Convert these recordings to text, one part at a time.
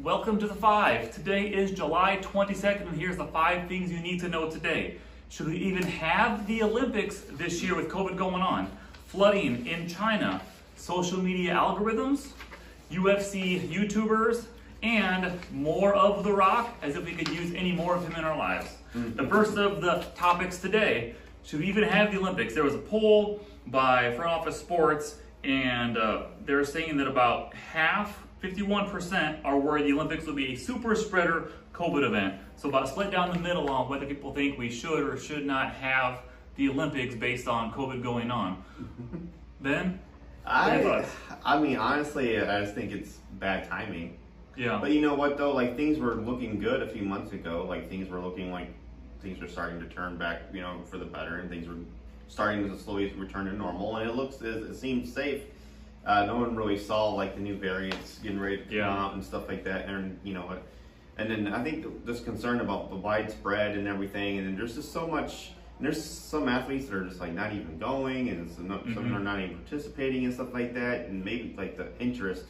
Welcome to the 5. Today is July 22nd, and here's the 5 things you need to know today. Should we even have the Olympics this year with COVID going on? Flooding in China, social media algorithms, UFC YouTubers, and more of The Rock, as if we could use any more of him in our lives. The first of the topics today, should we even have the Olympics? There was a poll by Front Office Sports, and they're saying that about half, 51%, are worried the Olympics will be a super spreader COVID event. So about split down the middle on whether people think we should or should not have the Olympics based on COVID going on. Ben? I mean, honestly, I just think it's bad timing. Yeah. But you know what, though? Like, things were looking good a few months ago. Like, things were looking like things were starting to turn back, you know, for the better, and things were starting to slowly return to normal. And it seemed safe. No one really saw, like, the new variants getting ready to come out and stuff like that. And, you know what? And then I think this concern about the widespread and everything, and then there's just so much. And there's some athletes that are just like not even going, and some are not even participating and stuff like that. And maybe like the interest,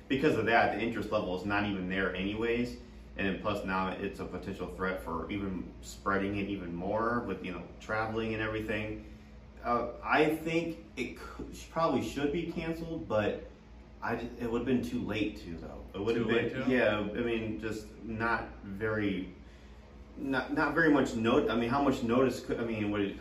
because of that, the interest level is not even there anyways. And then plus now it's a potential threat for even spreading it even more with, you know, traveling and everything. I think it probably should be canceled, but it would have been too late to, though. It would have been, yeah. I mean, just not very much note. I mean, how much notice could? I mean, you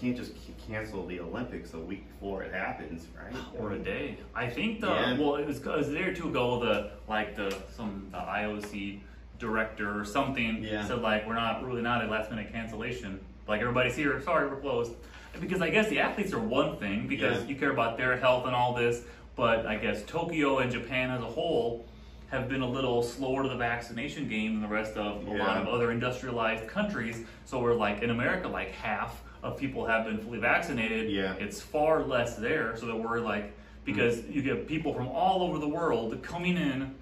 can't just cancel the Olympics a week before it happens, right? Or a day. I think well, it was a day or two ago. The IOC director or something said, like, we're really not a last minute cancellation. Like, everybody's here. Sorry, we're closed. Because I guess the athletes are one thing, because you care about their health and all this, but I guess Tokyo and Japan as a whole have been a little slower to the vaccination game than the rest of a lot of other industrialized countries. So we're like, in America, like half of people have been fully vaccinated. It's far less there, so that we're like, because you get people from all over the world coming in,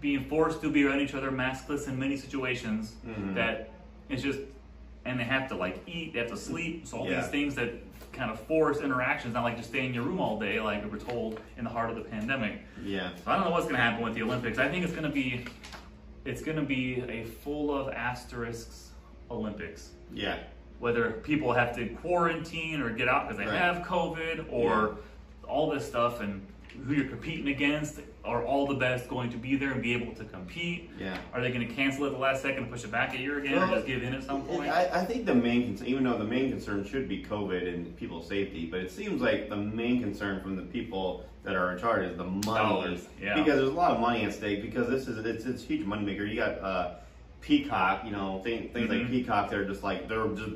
being forced to be around each other maskless in many situations, that it's just, and they have to like eat, they have to sleep, so all these things that kind of force interactions, not like just stay in your room all day like we were told in the heart of the pandemic. So I don't know what's going to happen with the Olympics. I think it's going to be a full of asterisks Olympics. Whether people have to quarantine or get out because they have COVID, or all this stuff, and who you're competing against, are all the best going to be there and be able to compete? Are they going to cancel it at the last second and push it back a year again, or just give in at some point? I think the main concern, even though the main concern should be COVID and people's safety, but it seems like the main concern from the people that are in charge is the money. Dollars, because there's a lot of money at stake, because it's a huge moneymaker. You got Peacock, you know, things like Peacock, they're just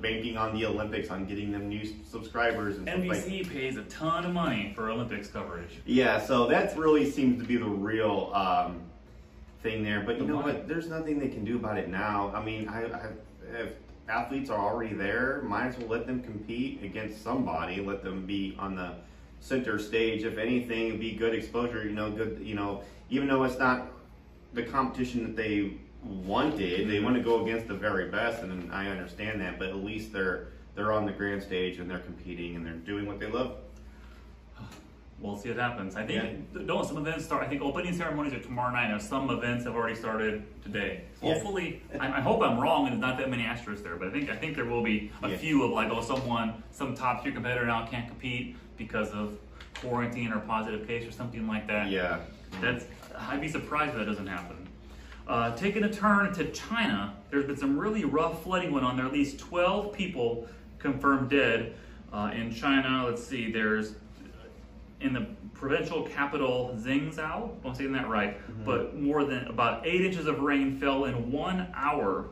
banking on the Olympics, on getting them new subscribers and NBC stuff like. pays a ton of money for Olympics coverage. So that really seems to be the real thing there. But you know what? There's nothing they can do about it now. I mean, if athletes are already there, might as well let them compete against somebody. Let them be on the center stage. If anything, it'd be good exposure. You know, good. You know, even though it's not the competition that they wanted, they want to go against the very best, and I understand that, but at least they're on the grand stage and they're competing and they're doing what they love. We'll see what happens. I think some events start. I think opening ceremonies are tomorrow night, and some events have already started today. So hopefully, I hope I'm wrong and there's not that many asterisks there, but I think there will be a few of like, some top tier competitor now can't compete because of quarantine or positive case or something like that. I'd be surprised if that doesn't happen. Taking a turn to China, there's been some really rough flooding going on. There are at least 12 people confirmed dead in China. Let's see, there's in the provincial capital Zhengzhou, I'm saying that right, but more than about 8 inches of rain fell in 1 hour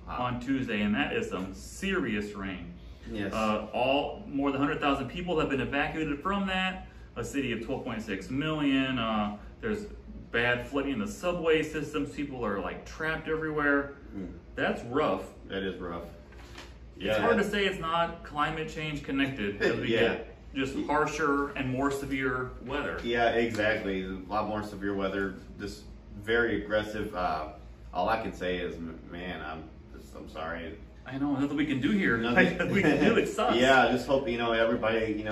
on Tuesday, and that is some serious rain. More than 100,000 people have been evacuated from that, a city of 12.6 million. There's bad flooding in the subway systems. People are like trapped everywhere. That's rough. That is rough. It's hard to say it's not climate change connected, because we get just harsher and more severe weather. Exactly. A lot more severe weather. This very aggressive. All I can say is, man, I'm sorry. I know, nothing we can do here. Nothing we can do. It sucks. I just hope everybody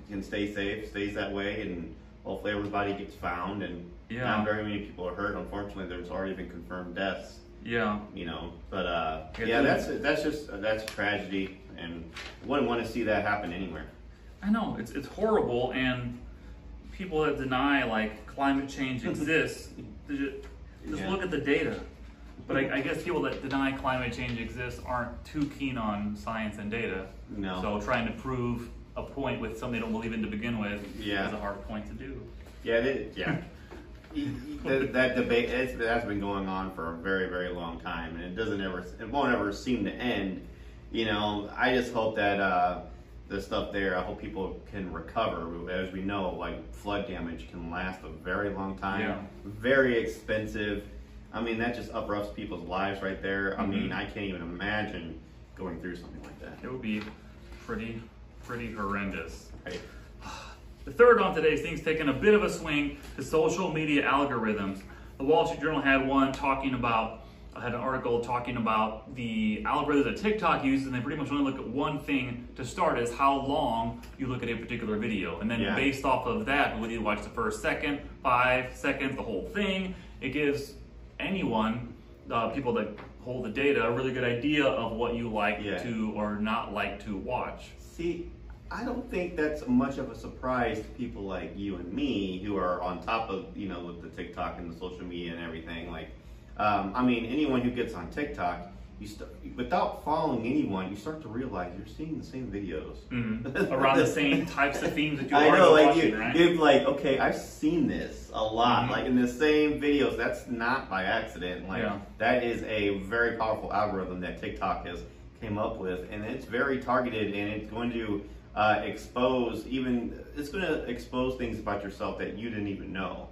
can stay safe, stays that way, and hopefully everybody gets found. And Yeah. Not very many people are hurt. Unfortunately, there's already been confirmed deaths. Yeah. You know, but that's tragedy, and wouldn't want to see that happen anywhere. I know it's horrible, and people that deny like climate change exists, just look at the data. But I guess people that deny climate change exists aren't too keen on science and data. No. So trying to prove a point with something they don't believe in to begin with is a hard point to do. Yeah. That debate that's been going on for a very, very long time, and it won't ever seem to end. You know, I just hope that the stuff there, I hope people can recover. As we know, like flood damage can last a very long time, very expensive. I mean, that just uproots people's lives right there. I mean, I can't even imagine going through something like that. It would be pretty horrendous. Right. The third on today's thing's taking a bit of a swing to social media algorithms. The Wall Street Journal had an article talking about the algorithms that TikTok uses, and they pretty much only look at one thing to start, is how long you look at a particular video. And then based off of that, whether you watch the first second, 5 seconds, the whole thing, it gives anyone, people that hold the data, a really good idea of what you like to or not like to watch. See, I don't think that's much of a surprise to people like you and me who are on top of, you know, with the TikTok and the social media and everything. Like, I mean, anyone who gets on TikTok, without following anyone, you start to realize you're seeing the same videos. Around the same types of themes that you already watching, right? You're like, okay, I've seen this a lot, like in the same videos. That's not by accident. Like, that is a very powerful algorithm that TikTok has came up with, and it's very targeted, and it's going to expose things about yourself that you didn't even know.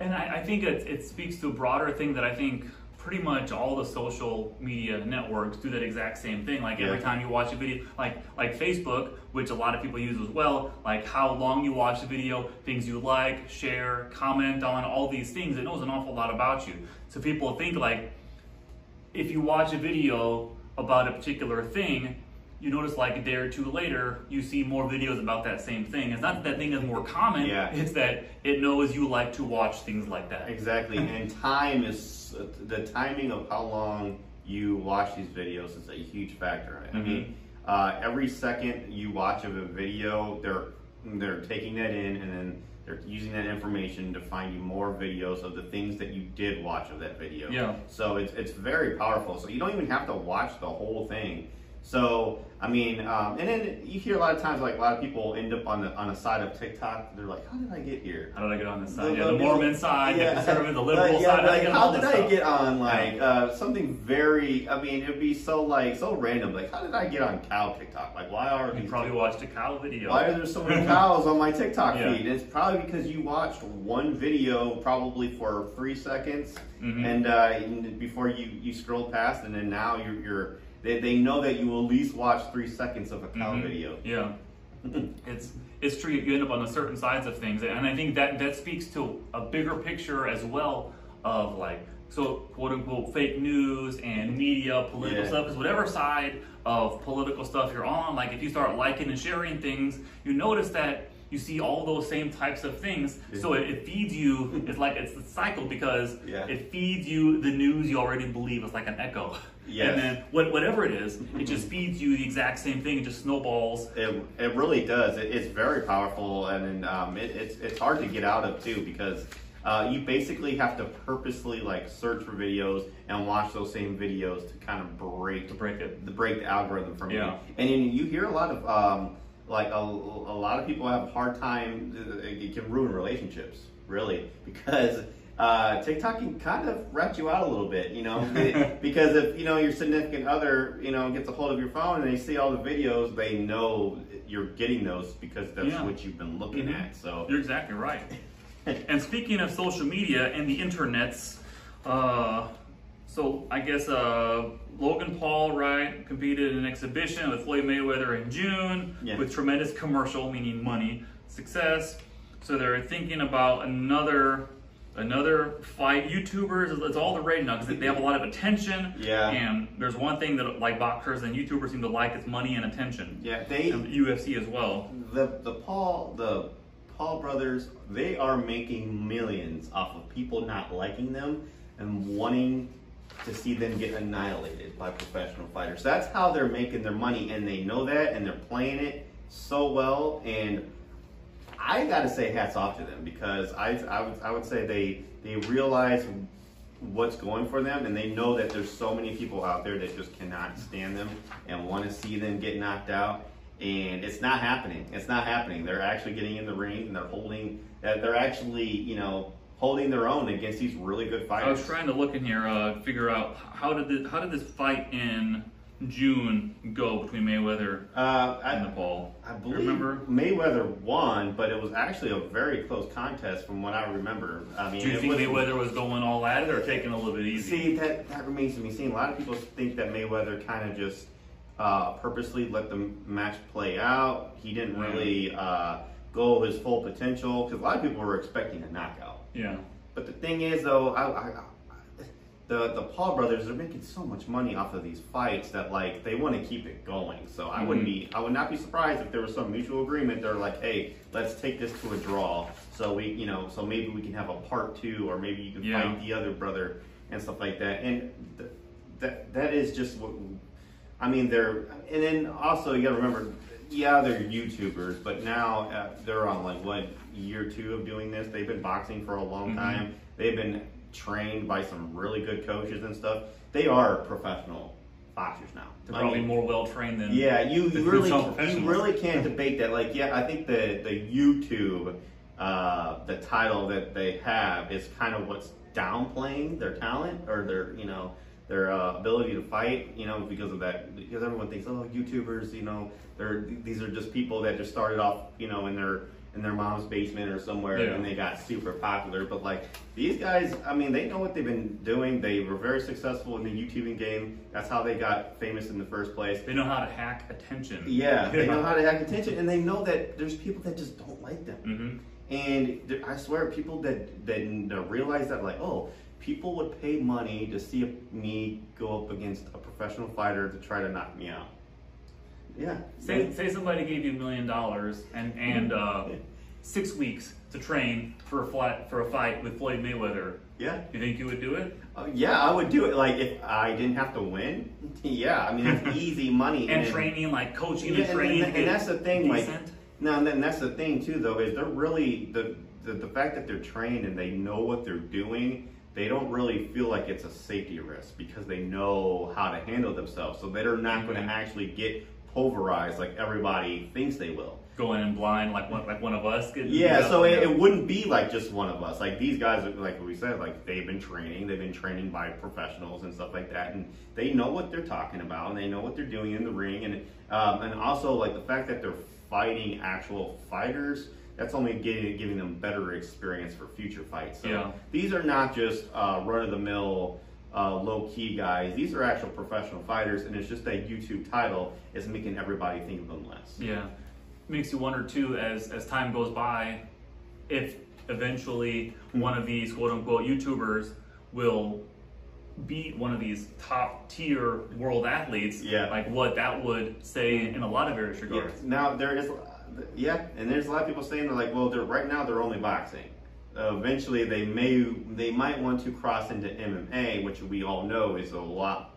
And I think it speaks to a broader thing that I think pretty much all the social media networks do that exact same thing. Like every time you watch a video, like Facebook, which a lot of people use as well, like how long you watch the video, things you like, share, comment on, all these things, it knows an awful lot about you. So people think like, if you watch a video about a particular thing, you notice like a day or two later, you see more videos about that same thing. It's not that thing is more common, it's that it knows you like to watch things like that. Exactly, and the timing of how long you watch these videos is a huge factor. I mean, every second you watch of a video, they're taking that in, and then they're using that information to find you more videos of the things that you did watch of that video. So it's very powerful. So you don't even have to watch the whole thing. So, I mean, and then you hear a lot of times, like a lot of people end up on a side of TikTok. They're like, how did I get here? How did I get on this side? The Mormon side, the conservative, the liberal side. Like, how did I get on like something very? I mean, it'd be so random. Like, how did I get on cow TikTok? Like, why are you probably watched a cow video? Why are there so many cows on my TikTok feed? It's probably because you watched one video probably for 3 seconds, and before you scrolled past, and then now they know that you will at least watch 3 seconds of a cow video. It's true. You end up on the certain sides of things, and I think that speaks to a bigger picture as well of like, so quote unquote fake news and media, political stuff. Because whatever side of political stuff you're on, like if you start liking and sharing things, you notice that you see all those same types of things. So it feeds you, it's a cycle, because it feeds you the news you already believe. It's like an echo. And then whatever it is, it just feeds you the exact same thing. It just snowballs. It really does. It's very powerful, and it's hard to get out of too, because you basically have to purposely like search for videos and watch those same videos to kind of break the algorithm from you. And you hear a lot of like a lot of people have a hard time. It can ruin relationships, really, because TikTok can kind of rat you out a little bit, you know, because if your significant other gets a hold of your phone and they see all the videos, they know you're getting those because that's what you've been looking at. So you're exactly right. And speaking of social media and the internets, so I guess Logan Paul, right, competed in an exhibition with Floyd Mayweather in June with tremendous commercial, meaning money, success. So they're thinking about another fight. YouTubers, it's all the rage now because they have a lot of attention. And there's one thing that like boxers and YouTubers seem to like, it's money and attention. And the UFC as well. The Paul Paul brothers, they are making millions off of people not liking them and wanting to see them get annihilated by professional fighters. That's how they're making their money, and they know that, and they're playing it so well. And I gotta say, hats off to them, because I would say they realize what's going for them, and they know that there's so many people out there that just cannot stand them and want to see them get knocked out. And it's not happening. It's not happening. They're actually getting in the ring, and they're actually, you know, holding their own against these really good fighters. I was trying to look in here, figure out how did this fight in June go between Mayweather and Paul? I believe remember? Mayweather won, but it was actually a very close contest from what I remember. I mean, do you think Mayweather was going all at it or taking it a little bit easy? See, that remains to be seen. A lot of people think that Mayweather kind of just purposely let the match play out. He didn't really go his full potential, because a lot of people were expecting a knockout. Yeah. But the thing is, though, the Paul brothers are making so much money off of these fights that, like, they want to keep it going. So I would not be surprised if there was some mutual agreement. They're like, hey, let's take this to a draw. So so maybe we can have a part 2, or maybe you can fight the other brother and stuff like that. And that is just what I mean. And then also you got to remember, they're YouTubers, but now they're on like what, year 2 of doing this. They've been boxing for a long time. They've been trained by some really good coaches and stuff. They are professional boxers now. They're probably more well trained than you really can't debate that. Like, I think the YouTube the title that they have is kind of what's downplaying their talent, or their ability to fight, because of that. Because everyone thinks, oh, YouTubers, these are just people that just started off, in their mom's basement or somewhere, and they got super popular. But like, these guys, I mean, they know what they've been doing. They were very successful in the YouTubing game. That's how they got famous in the first place. They know how to hack attention. They know how to hack attention, and they know that there's people that just don't like them. And I swear, people that realize that, like, oh, people would pay money to see me go up against a professional fighter to try to knock me out. Yeah. Say somebody gave you $1 million and 6 weeks to train for a fight with Floyd Mayweather. Yeah. You think you would do it? I would do it. Like, if I didn't have to win. Yeah, I mean, it's easy money. And training, like coaching and training. And that's the thing. Decent. And that's the thing too, though, is they're really the fact that they're trained and they know what they're doing. They don't really feel like it's a safety risk, because they know how to handle themselves. So they're not going to actually get pulverized like everybody thinks they will. Going in blind like one of us. So it wouldn't be like just one of us. Like, these guys, like we said, like, they've been training by professionals and stuff like that, and they know what they're talking about, and they know what they're doing in the ring, and also, like, the fact that they're fighting actual fighters, that's only giving them better experience for future fights. So these are not just run-of-the-mill low-key guys. These are actual professional fighters, and it's just that YouTube title is making everybody think of them less. Yeah. Makes you wonder too, as time goes by, if eventually one of these quote-unquote YouTubers will beat one of these top-tier world athletes, like what that would say in a lot of various regards. Now, there is, and there's a lot of people saying, they're like, well, right now they're only boxing. Eventually, they might want to cross into MMA, which we all know is a lot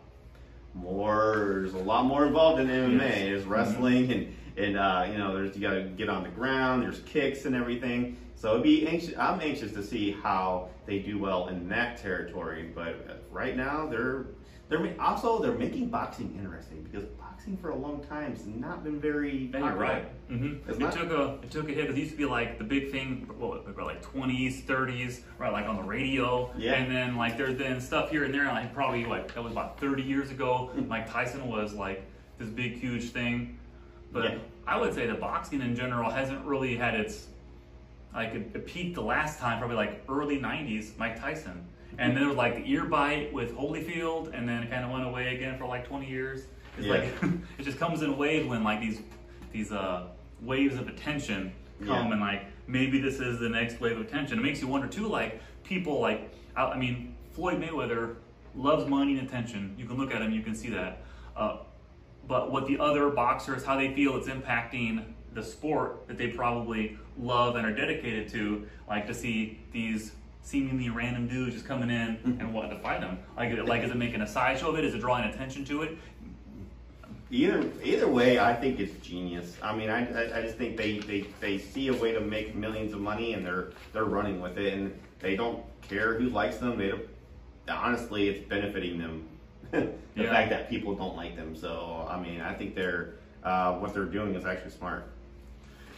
more. There's a lot more involved in MMA. There's wrestling and you got to get on the ground. There's kicks and everything. So I'm anxious to see how they do well in that territory. But right now, they're making boxing interesting, because boxing for a long time has not been very popular. You're right. It took a hit. It used to be like the big thing, like 20s, 30s, right? Like on the radio. And then like there's been stuff here and there. Like probably that was about 30 years ago. Mike Tyson was like this big, huge thing. But I would say that boxing in general hasn't really had its, like, it peaked the last time, probably like early 90s, Mike Tyson. And then there was like the ear bite with Holyfield, and then it kind of went away again for like 20 years. It's like, it just comes in waves when like these waves of attention come, and like maybe this is the next wave of attention. It makes you wonder too, like people like, I mean, Floyd Mayweather loves money and attention. You can look at him, you can see that. But what the other boxers, how they feel it's impacting the sport that they probably love and are dedicated to, like to see these seemingly random dudes just coming in and wanting to fight them. Like is it making a sideshow of it? Is it drawing attention to it? Either way, I think it's genius. I mean, I just think they see a way to make millions of money, and they're running with it, and they don't care who likes them. They don't. Honestly, it's benefiting them. The fact that people don't like them. So I mean, I think what they're doing is actually smart.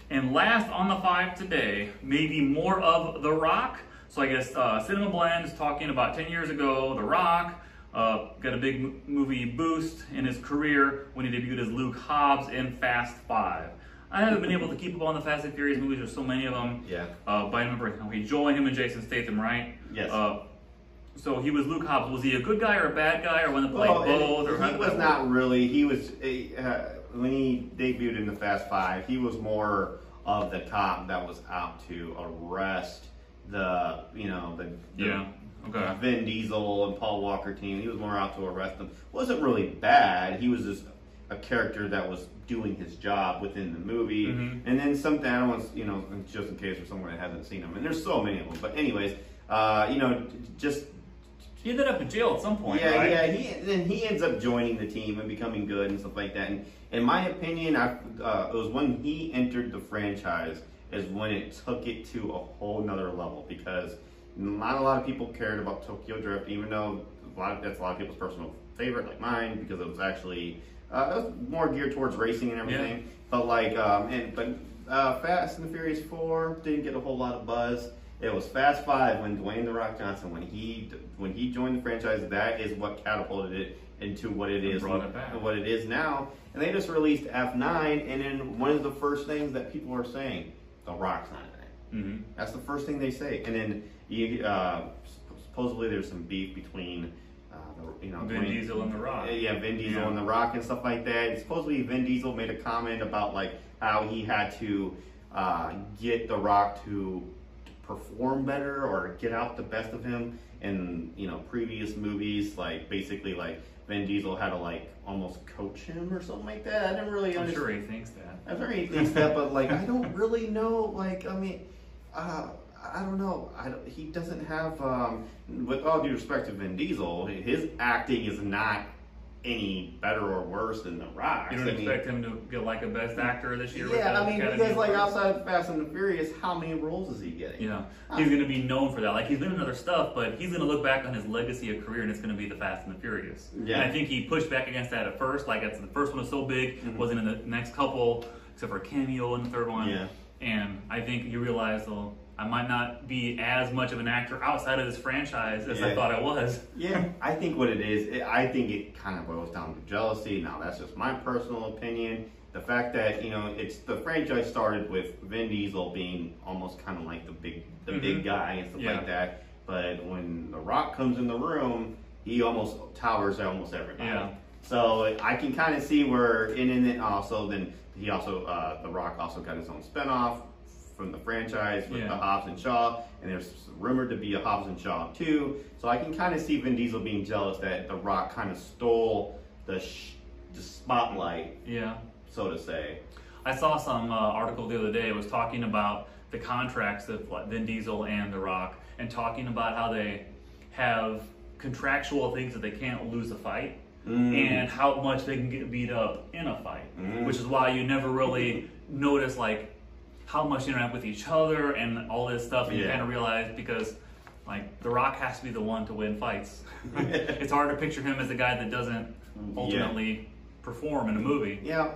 And last on the 5 today, maybe more of The Rock. So I guess Cinema Blend is talking about 10 years ago, The Rock got a big movie boost in his career when he debuted as Luke Hobbs in Fast 5. I haven't been able to keep up on the Fast and Furious movies. There's so many of them. Yeah. But I remember Joel, him and Jason Statham, right? Yes. So he was Luke Hobbs. Was he a good guy or a bad guy, or one that played both? Or he was not really. He was when he debuted in the Fast 5. He was more of the cop that was out to arrest Vin Diesel and Paul Walker team. He was more out to arrest them. Wasn't really bad. He was just a character that was doing his job within the movie. And then something I don't want, just in case for someone that hasn't seen him. And there's so many of them. But anyways, just. He ended up in jail at some point, right? Yeah, he ends up joining the team and becoming good and stuff like that. And in my opinion, it was when he entered the franchise is when it took it to a whole nother level, because not a lot of people cared about Tokyo Drift, even though that's a lot of people's personal favorite, like mine, because it was actually it was more geared towards racing and everything. Yeah. But Fast and the Furious 4 didn't get a whole lot of buzz. It was Fast 5 when Dwayne "The Rock" Johnson, when he joined the franchise, that is what catapulted it into what it is, what it is now. And they just released F9, and then one of the first things that people are saying, The Rock's not in it. That's the first thing they say. And then supposedly there's some beef between Vin Diesel and The Rock. Yeah, Vin Diesel and The Rock and stuff like that. And supposedly Vin Diesel made a comment about how he had to get The Rock to perform better or get out the best of him in previous movies. Basically Vin Diesel had to almost coach him or something like that. I didn't really understand. I'm sure he thinks that. I'm sure he thinks that, but I don't really know. I don't know. He doesn't have. With all due respect to Vin Diesel, his acting is not any better or worse than The Rock. You don't expect him to get a Best Actor this year? Yeah, because outside of Fast and the Furious, how many roles is he getting? Yeah, he's going to be known for that. He's been in other stuff, but he's going to look back on his legacy of career, and it's going to be the Fast and the Furious. Yeah. And I think he pushed back against that at first. The first one was so big, wasn't in the next couple, except for a cameo in the third one. Yeah. And I think you realize, I might not be as much of an actor outside of this franchise as I thought I was. Yeah, I think what it is, I think it kind of boils down to jealousy. Now, that's just my personal opinion. The fact that, it's the franchise started with Vin Diesel being almost kind of like the big guy and stuff like that. But when The Rock comes in the room, he almost towers almost everybody. Yeah. So I can kind of see where, and then also, The Rock also got his own spinoff from the franchise with the Hobbs and Shaw, and there's rumored to be a Hobbs and Shaw 2. So I can kind of see Vin Diesel being jealous that The Rock kind of stole the spotlight, so to say. I saw some article the other day. It was talking about the contracts of Vin Diesel and The Rock, and talking about how they have contractual things that they can't lose a fight, and how much they can get beat up in a fight, which is why you never really notice how much they interact with each other and all this stuff, and you kind of realize, because The Rock has to be the one to win fights. It's hard to picture him as the guy that doesn't ultimately perform in a movie. Yeah,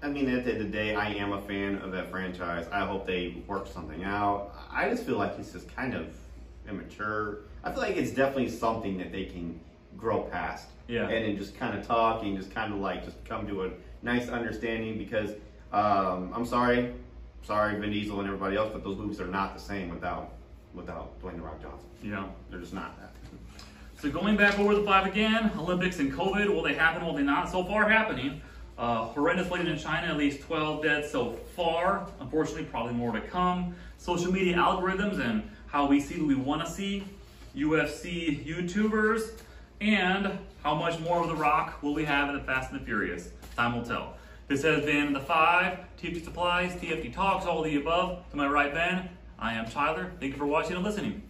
I mean, at the end of the day, I am a fan of that franchise. I hope they work something out. I just feel like it's just kind of immature. I feel like it's definitely something that they can grow past. Yeah. And then just kind of talk and just kind of just come to a nice understanding, because I'm sorry, Vin Diesel and everybody else, but those movies are not the same without Dwayne "The Rock" Johnson. Yeah. They're just not. So going back over the 5 again, Olympics and COVID, will they happen, will they not? So far happening. Horrendous flooding in China, at least 12 dead so far. Unfortunately, probably more to come. Social media algorithms and how we see what we want to see. UFC YouTubers. And how much more of The Rock will we have in the Fast and the Furious? Time will tell. This has been The Five, TFT Supplies, TFT Talks, all of the above. To my right, Ben, I am Tyler. Thank you for watching and listening.